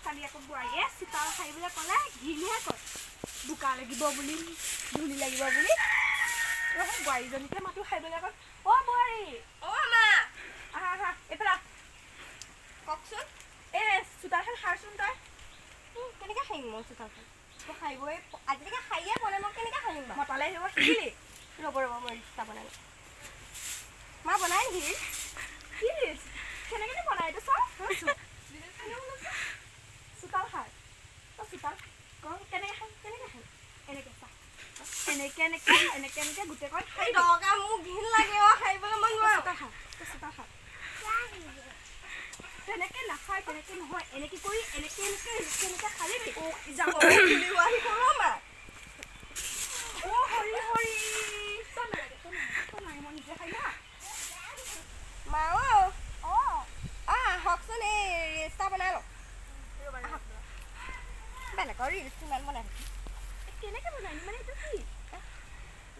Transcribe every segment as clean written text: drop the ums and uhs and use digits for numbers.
কালি আকৌ বোৱাৰীয়ে চিতাল খাৰিবলৈ ক'লে ঘিনহে কয় বোকা লাগিব বুলি ধূলি লাগিব বুলি বোৱাৰীজনীকে মাতো খাৰিবলৈ কয় অ' বোৱাৰী অ' মা আহা আহা এইফালে কওকচোন এই চোতালখন সাৰচোন তই কেনেকৈ খাৰিম মই চোতালখন মই খাৰিবই আজিলৈকে খাৰিয়ে পোৱা নাই মই কেনেকৈ খাৰিম বাৰু মতালে আহিব শিকিলি ৰ'ব মই ৰিক্সা বনাই মা বনাই নেকি কি কেনেকৈ বনাই এইটো চাওঁ চোতাল সাৰ তই চোতাল কেনেকৈ খাই এনেকৈ চা এনেকৈ গোটেইখন খাই দৰকাৰ মোক ঘিণ লাগে অ' খাৰিবলৈ মই নোৱাৰোঁ চোতাল সাৰ তেনেকৈ নাখায় তেনেকৈ নহয় এনেকৈ কৰি এনেকৈ খালিবি যাব খুলি আহি কৰোঁ মা অ' হৰি হৰি তই নাই মই নিজে খাই না মা অঁ আহকচোন এই ৰিলচ বনাই লওঁ বেলেগৰ ৰিলচ ইমান বনাই কেনেকৈ বনাই মানে এইটো কি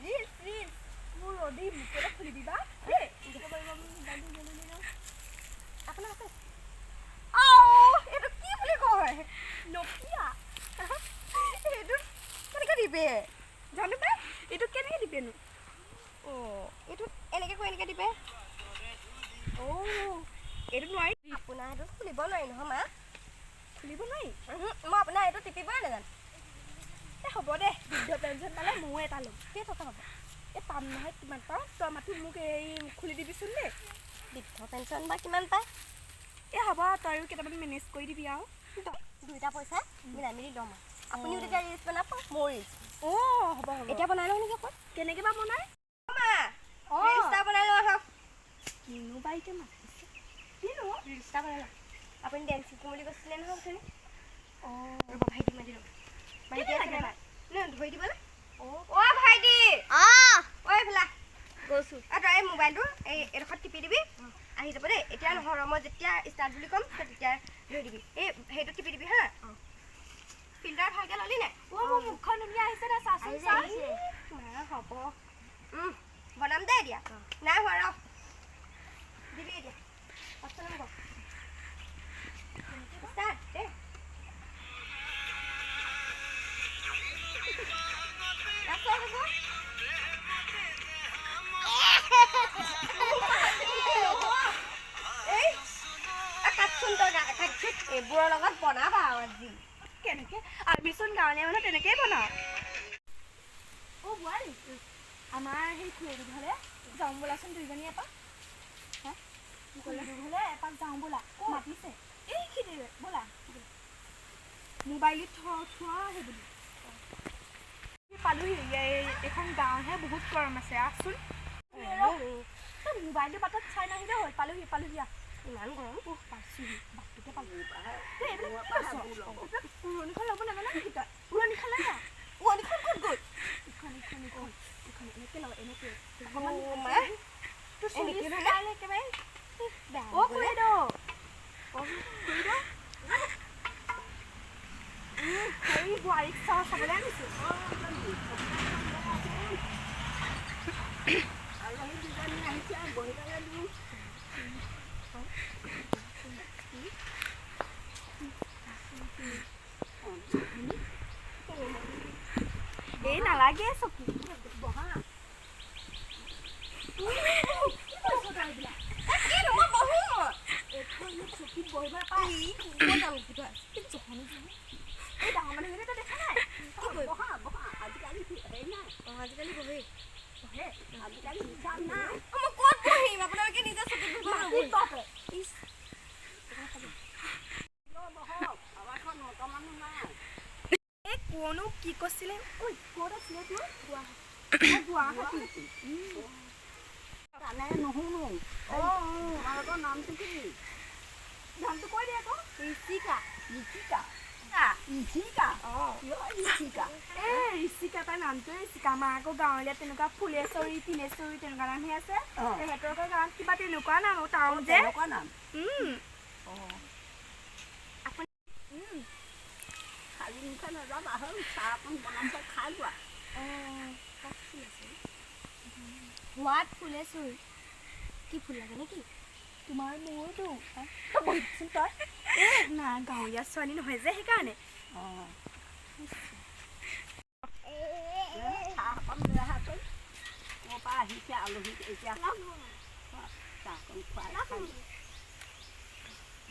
ৰিলচ মোৰ ৰদি মুখতে খুলি দিবা দেই আপোনাৰ আছে এইটো কি বুলি কয় নকিয়া এইটো কেনেকৈ দিবে জানো পাই এইটো কেনেকৈ দিবেনো অঁ এইটো এনেকৈ কৈ এনেকৈ দিবে এইটো নোৱাৰি আপোনাৰ সেইটো খুলিব নোৱাৰি নহয় মা খুলিব নোৱাৰি মই আপোনাৰ এইটো টিপিবই নাজানো এই হ'ব দে বৃদ্ধ পেঞ্চন পালে ময়ো এটা ল'ম কেই টকা হ'ব এই পাম নহয় কিমান পাওঁ তই মাতি মোক এই খুলি দিবিচোন দেই বৃদ্ধ পেঞ্চন বা কিমান পায় এই হ'ব তইও কেইটামান মেনেজ কৰি দিবি আৰু দুইটা পইচা মিলাই মেলি ল'ম আপুনিও তেতিয়া ৰিলচ বনাব মোৰ ৰিলচ হ'ব এতিয়া বনাই লওঁ নেকি অকণ কেনেকৈ বা বনাই ৰিলচ বনাই লওঁ আহক কিনো বা এতিয়া মাতিছে কিনো ৰিলচ বনাই লওঁ আপুনি ডেন্স শিকোঁ বুলি কৈছিলে নহয় অথনি ৰ'ব ভাইটি মাতি লওঁ ভাইটি আছে নাই ধৰি দিবলৈ অ' ভাইটি ঐ ভেলা গৈছোঁ তই এই মোবাইলটো এই এডোখৰত টিপি দিবি আহি যাব দেই এতিয়া নহয় মই যেতিয়া ষ্টাৰ্ট বুলি ক'ম তই তেতিয়া ধৰি দিবি এই সেইটো টিপি দিবি হা ফিল্টাৰ ভালকৈ ল'লি নাই মোৰ মুখখন ধুনীয়া আহিছে দে চাচোন চা হ'ব বনাম দে এতিয়া নাই হোৱা ৰ দিবি এতিয়া ষ্টাৰ্ট দে এইবোৰৰ লগত বনাবা আজি কেনেকৈ আমিচোন গাঁৱলীয়া মানুহ তেনেকৈয়ে বনাওঁ বোৱাৰী আমাৰ সেই খুৰীটো ঘৰলৈ যাওঁ বোলাচোন দুইজনী এপাক খুৰীটো ঘৰলৈ এপাক যাওঁ বোলা মাতিছে এইখিনিৰে বোলা মোবাইলত থোৱা সেইবুলি পালোহি এইখন গাঁৱহে বহুত গৰম আছে আহচোন মোবাইলটো বাটত চাই নাহিলে হ'ল পালোহি ইমান গৰম পাইছোহি বাটটোতে পালোঁ পুৰণিখন ল'ব নাজানা নেকি তই পুৰণিখন লৈ যা পুৰণিখন ক'ত গ'ল ইখন এনেকৈ লওঁ এনেকৈ তোৰ চুলি ষ্টাইল একেবাৰে খুৰীদেউ হেৰি বোৱাৰীক চাবলৈ আনিছোঁ এই নালাগে চকী বহা চকীত বহিব পাই এই ডাঙৰ মানুহজনে দেখা নাই আজিকালি হেৰি নাই আজিকালি বহে আজিকালি হিচাপ নাই মই ক'ত বহিম আপোনালোকে নিজে চকীত বহিব কোনো কি কৈছিলে ঐ ক'ত আছিলে তোৰ গুৱাহাটী নুশুনো তোমালোকৰ নামটো কি নামটো কৈ দে আকৌ ঋষিকা তাই নামটোৱে ঋষিকা আমাৰ আকৌ গাঁৱলীয়া তেনেকুৱা ফুলেশ্বৰী তিনেশ্বৰী তেনেকুৱা নামহে আছে সিহঁতৰ আকৌ গাঁৱত কিবা তেনেকুৱা নাম টাউন যে নাম খালী মুখে নাযাবা হ'ল চাহ অকণ বনাম খাই লোৱা হোৱাট ফুলেশ্বৰী কি ফুল লাগে নেকি তোমাৰ মোৰতো বহিচোন তই না গাঁৱলীয়া ছোৱালী নহয় যে সেইকাৰণে অঁ চাহকণ লৈ আহাচোন মোৰ পৰা আহিছে আলহীক এতিয়া চাহকণ খুৱাই খাই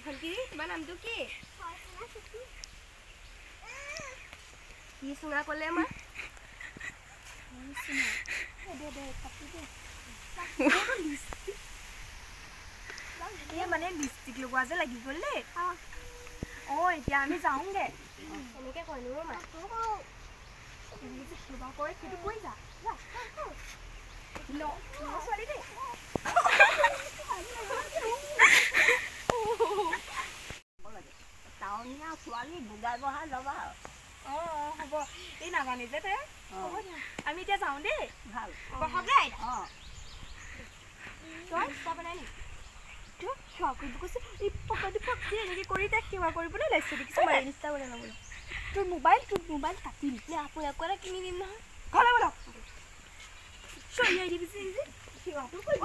ভণ্টি তোমাৰ নামটো কি কি চুঙা ক'লে আমাৰ মানে লিপষ্টিক লগোৱা যে লাগি গ'ল দেই অঁ এতিয়া আমি যাওঁগে এনেকৈ কয় নো মা কিবা কৰে সেইটো কৈ যা ছোৱালী দেই টাউনীয়া ছোৱালী বুজাই বহাই ল'বা অঁ হ'ব এই নাজানি যে তাই হ'ব দিয়া আমি এতিয়া যাওঁ দেই ভাল বহাব দে অঁ তই কিবা বনাই নি তই সেৱা কৰিব কৈছে এই পকাটো পকি এনেকৈ কৰি তাই সেৱা কৰিবলৈ ওলাইছে দেখিছ মাৰি নিচিনা বনাই ল'বলৈ তোৰ মোবাইল কাটিম নে আপোনাক আকৌ এটা কিনি দিম নহয় ঘৰলৈ ব'লক চৰিয়াই দিবি যে সেৱাটো কৰিব